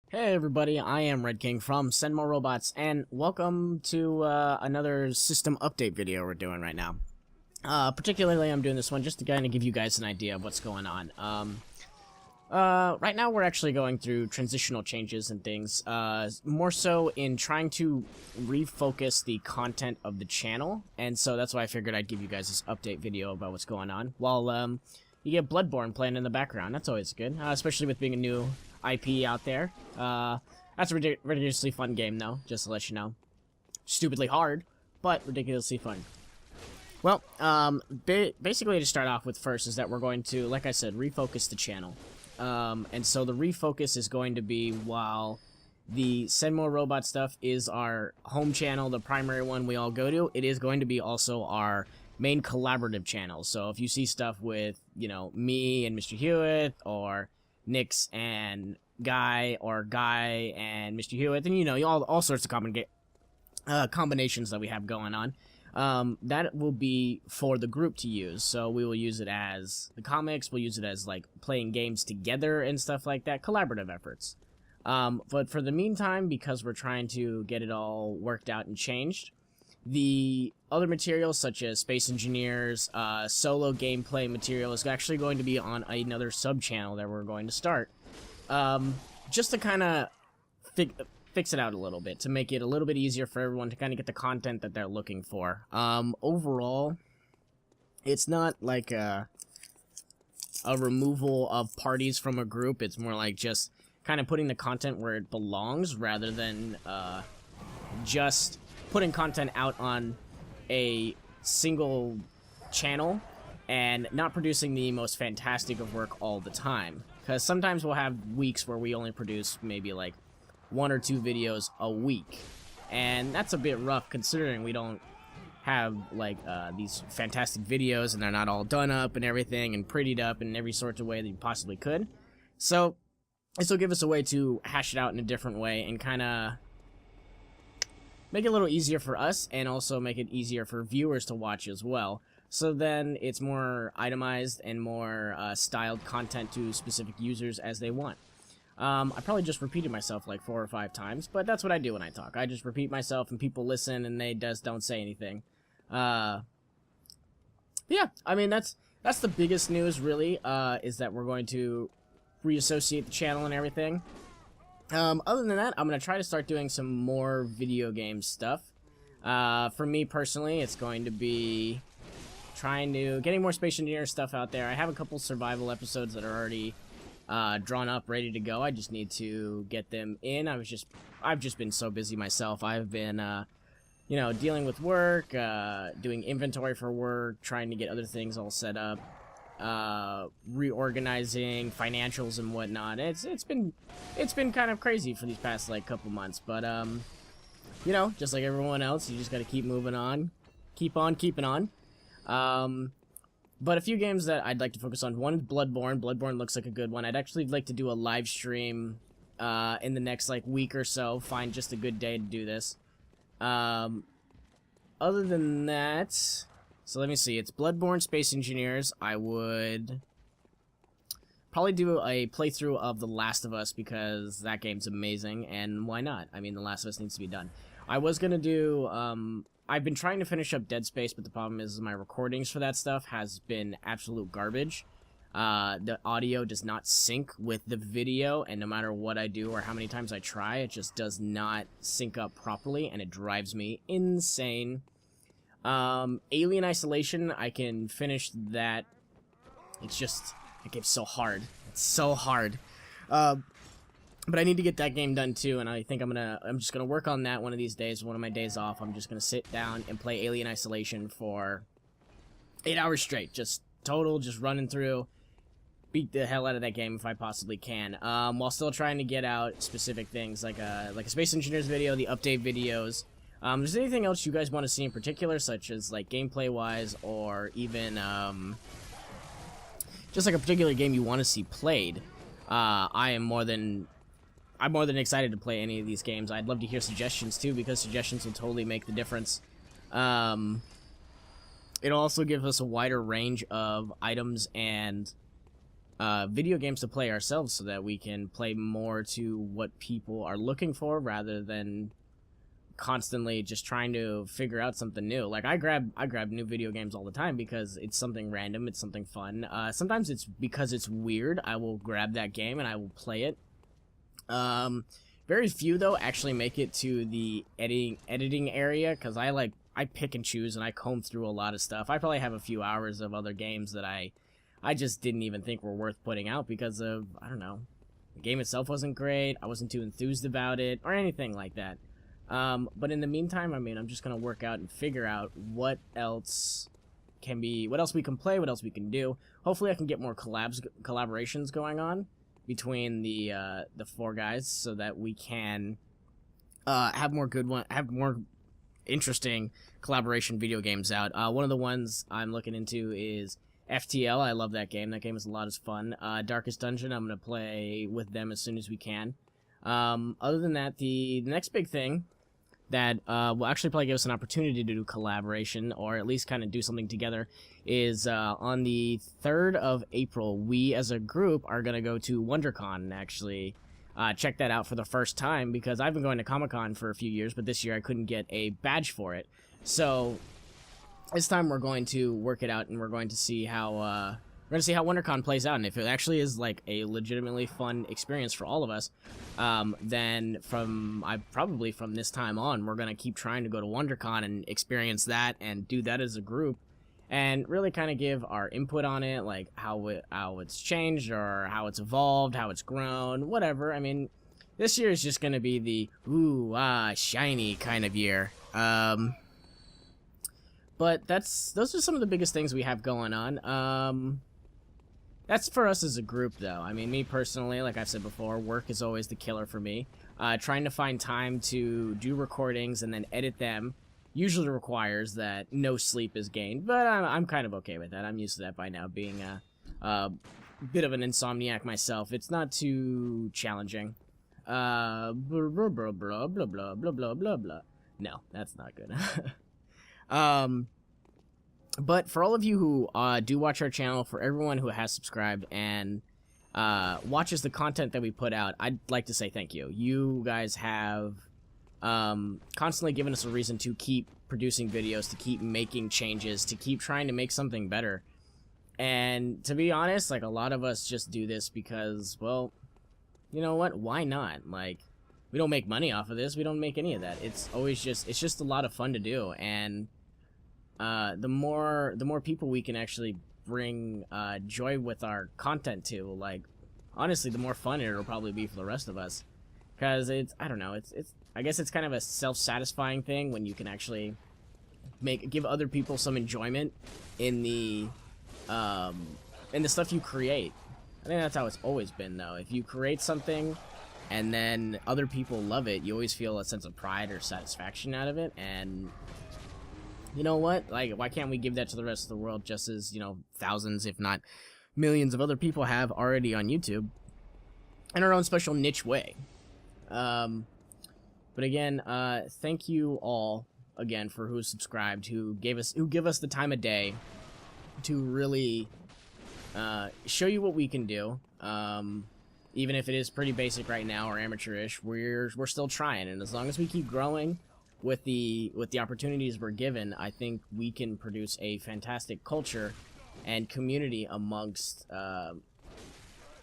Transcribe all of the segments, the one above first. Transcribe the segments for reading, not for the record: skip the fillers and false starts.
Hey everybody, I am Red King from Send More Robots, and welcome to another system update video we're doing right now. Particularly, I'm doing this one just to kind of give you guys an idea of what's going on. Right now we're actually going through transitional changes and things, more so in trying to refocus the content of the channel, and so that's why I figured I'd give you guys this update video about what's going on, while you get BloodBorne playing in the background. That's always good, especially with being a new IP out there. That's a ridiculously fun game, though, just to let you know. Stupidly hard, but ridiculously fun. Well, basically to start off with first is that we're going to, like I said, refocus the channel. And so the refocus is going to be, while the Send More Robot stuff is our home channel, the primary one we all go to, it is going to be also our main collaborative channel. So if you see stuff with, you know, me and Mr. Hewitt, or Nix and Guy, or Guy and Mr. Hewitt, and, you know, all sorts of combinations that we have going on, that will be for the group to use. So we will use it as the comics, we'll use it as, like, playing games together and stuff like that, collaborative efforts. But for the meantime, because we're trying to get it all worked out and changed, the other materials, such as Space Engineers, solo gameplay material, is actually going to be on another sub-channel that we're going to start. Just to kind of fix it out a little bit, to make it a little bit easier for everyone to kind of get the content that they're looking for. Overall, it's not like a removal of parties from a group. It's more like just kind of putting the content where it belongs, rather than just putting content out on a single channel and not producing the most fantastic of work all the time. Because sometimes we'll have weeks where we only produce maybe like 1 or 2 videos a week, and that's a bit rough considering we don't have like these fantastic videos and they're not all done up and everything and prettied up in every sort of way that you possibly could. So this will give us a way to hash it out in a different way and kind of make it a little easier for us, and also make it easier for viewers to watch as well. So then it's more itemized and more styled content to specific users as they want. I probably just repeated myself like 4 or 5 times, but that's what I do when I talk. I just repeat myself and people listen and they just don't say anything. Yeah, I mean, that's the biggest news, really, is that we're going to reassociate the channel and everything. Other than that, I'm going to try to start doing some more video game stuff. For me personally, it's going to be getting more Space Engineer stuff out there. I have a couple survival episodes that are already drawn up, ready to go. I just need to get them in. I've just been so busy myself. I've been, you know, dealing with work, doing inventory for work, trying to get other things all set up, reorganizing financials and whatnot. It's been kind of crazy for these past like couple months, but you know, just like everyone else, you just got to keep moving on, keep on keeping on. But a few games that I'd like to focus on. One is BloodBorne. BloodBorne looks like a good one. I'd actually like to do a live stream in the next like week or so. Find just a good day to do this. Other than that, so let me see. It's BloodBorne, Space Engineers. I would probably do a playthrough of The Last of Us, because that game's amazing, and why not? I mean, The Last of Us needs to be done. I was gonna do, I've been trying to finish up Dead Space, but the problem is my recordings for that stuff has been absolute garbage. The audio does not sync with the video, and no matter what I do or how many times I try, it just does not sync up properly, and it drives me insane. Alien Isolation, I can finish that. It's just, that game's so hard. It's so hard. But I need to get that game done too, and I think I'm just gonna work on that one of these days. One of my days off, I'm just gonna sit down and play Alien Isolation for 8 hours straight, just running through, beat the hell out of that game if I possibly can, while still trying to get out specific things like a Space Engineers video, the update videos. Is there anything else you guys want to see in particular, such as like gameplay wise, or even just like a particular game you want to see played? I'm more than excited to play any of these games. I'd love to hear suggestions too, because suggestions will totally make the difference. It'll also give us a wider range of items and video games to play ourselves so that we can play more to what people are looking for rather than constantly just trying to figure out something new. Like I grab new video games all the time because it's something random, it's something fun. Sometimes it's because it's weird. I will grab that game and I will play it. Very few though actually make it to the editing area because I pick and choose and I comb through a lot of stuff. I probably have a few hours of other games that I just didn't even think were worth putting out because of, I don't know, the game itself wasn't great, I wasn't too enthused about it, or anything like that. But in the meantime, I mean, I'm just gonna work out and figure out what else we can play, what else we can do. Hopefully I can get more collaborations going on between the 4 guys so that we can have more interesting collaboration video games out. One of the ones I'm looking into is FTL. I love that game. That game is a lot of fun. Darkest Dungeon, I'm going to play with them as soon as we can. Other than that, the next big thing that will actually probably give us an opportunity to do collaboration, or at least kind of do something together, is on the 3rd of April, we as a group are going to go to WonderCon and actually check that out for the first time, because I've been going to Comic-Con for a few years, but this year I couldn't get a badge for it. So this time we're going to work it out, and we're going to see how WonderCon plays out, and if it actually is like a legitimately fun experience for all of us, then probably from this time on, we're gonna keep trying to go to WonderCon and experience that and do that as a group, and really kind of give our input on it, like how it's changed or how it's evolved, how it's grown, whatever. I mean, this year is just gonna be the ooh shiny kind of year. But those are some of the biggest things we have going on. That's for us as a group, though. I mean, me personally, like I've said before, work is always the killer for me. Trying to find time to do recordings and then edit them usually requires that no sleep is gained, but I'm kind of okay with that. I'm used to that by now, being a bit of an insomniac myself. It's not too challenging. Blah, blah, blah, blah, blah, blah, blah, blah, blah, blah. No, that's not good. But for all of you who do watch our channel, for everyone who has subscribed and watches the content that we put out, I'd like to say thank you. You guys have constantly given us a reason to keep producing videos, to keep making changes, to keep trying to make something better. And to be honest, like, a lot of us just do this because, well, you know what? Why not? Like, we don't make money off of this. We don't make any of that. It's just a lot of fun to do, and the more people we can actually bring joy with our content to, like, honestly, the more fun it'll probably be for the rest of us. Because I don't know, I guess it's kind of a self-satisfying thing when you can actually give other people some enjoyment in the stuff you create. I think that's how it's always been, though. If you create something and then other people love it, you always feel a sense of pride or satisfaction out of it, and you know what? Like, why can't we give that to the rest of the world, just as, you know, thousands, if not millions of other people have already on YouTube in our own special niche way? But again, thank you all again for who subscribed, who give us the time of day to really show you what we can do. Even if it is pretty basic right now or amateurish, we're still trying, and as long as we keep growing with the opportunities we're given, I think we can produce a fantastic culture and community amongst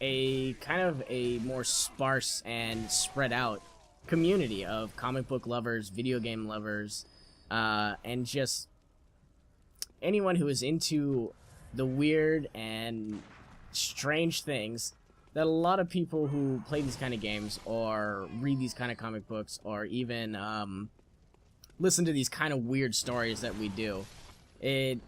a kind of a more sparse and spread out community of comic book lovers, video game lovers, and just anyone who is into the weird and strange things that a lot of people who play these kind of games or read these kind of comic books or even listen to these kind of weird stories that we do. It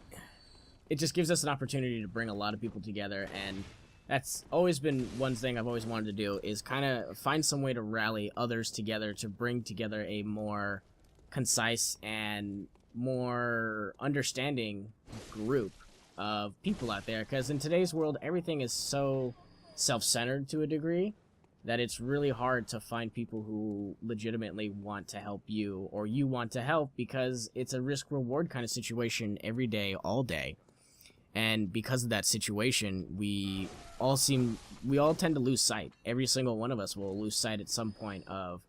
just gives us an opportunity to bring a lot of people together, and that's always been one thing I've always wanted to do, is kind of find some way to rally others together, to bring together a more concise and more understanding group of people out there, because in today's world everything is so self-centered to a degree that it's really hard to find people who legitimately want to help you, or you want to help, because it's a risk-reward kind of situation every day, all day. And because of that situation, we all tend to lose sight. Every single one of us will lose sight at some point of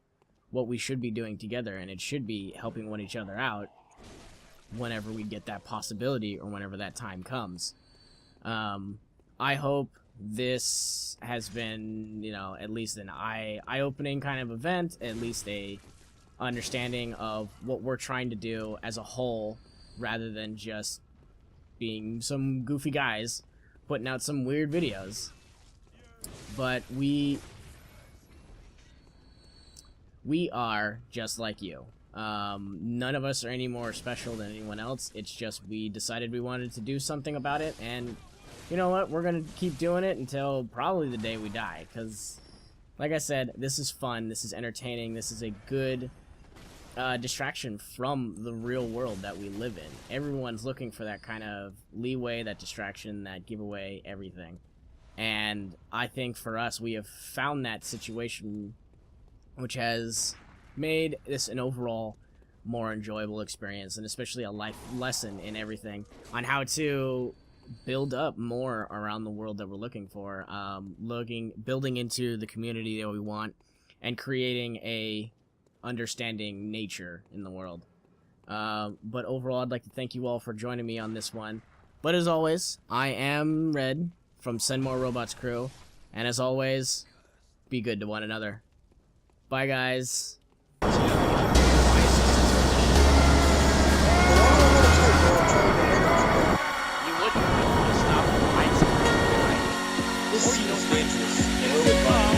what we should be doing together, and it should be helping one each other out whenever we get that possibility or whenever that time comes. I hope this has been, you know, at least an eye-opening kind of event, at least a understanding of what we're trying to do as a whole, rather than just being some goofy guys putting out some weird videos. But we are just like you. None of us are any more special than anyone else. It's just we decided we wanted to do something about it, and you know what? We're gonna keep doing it until probably the day we die, because like I said, this is fun, this is entertaining, this is a good distraction from the real world that we live in. Everyone's looking for that kind of leeway, that distraction, that giveaway, everything. And I think for us, we have found that situation, which has made this an overall more enjoyable experience, and especially a life lesson in everything on how to build up more around the world that we're looking for, building into the community that we want, and creating a understanding nature in the world. But overall, I'd like to thank you all for joining me on this one. But as always, I am Red from Send More Robots crew, and as always, be good to one another. Bye, guys. This is dangerous and really fun.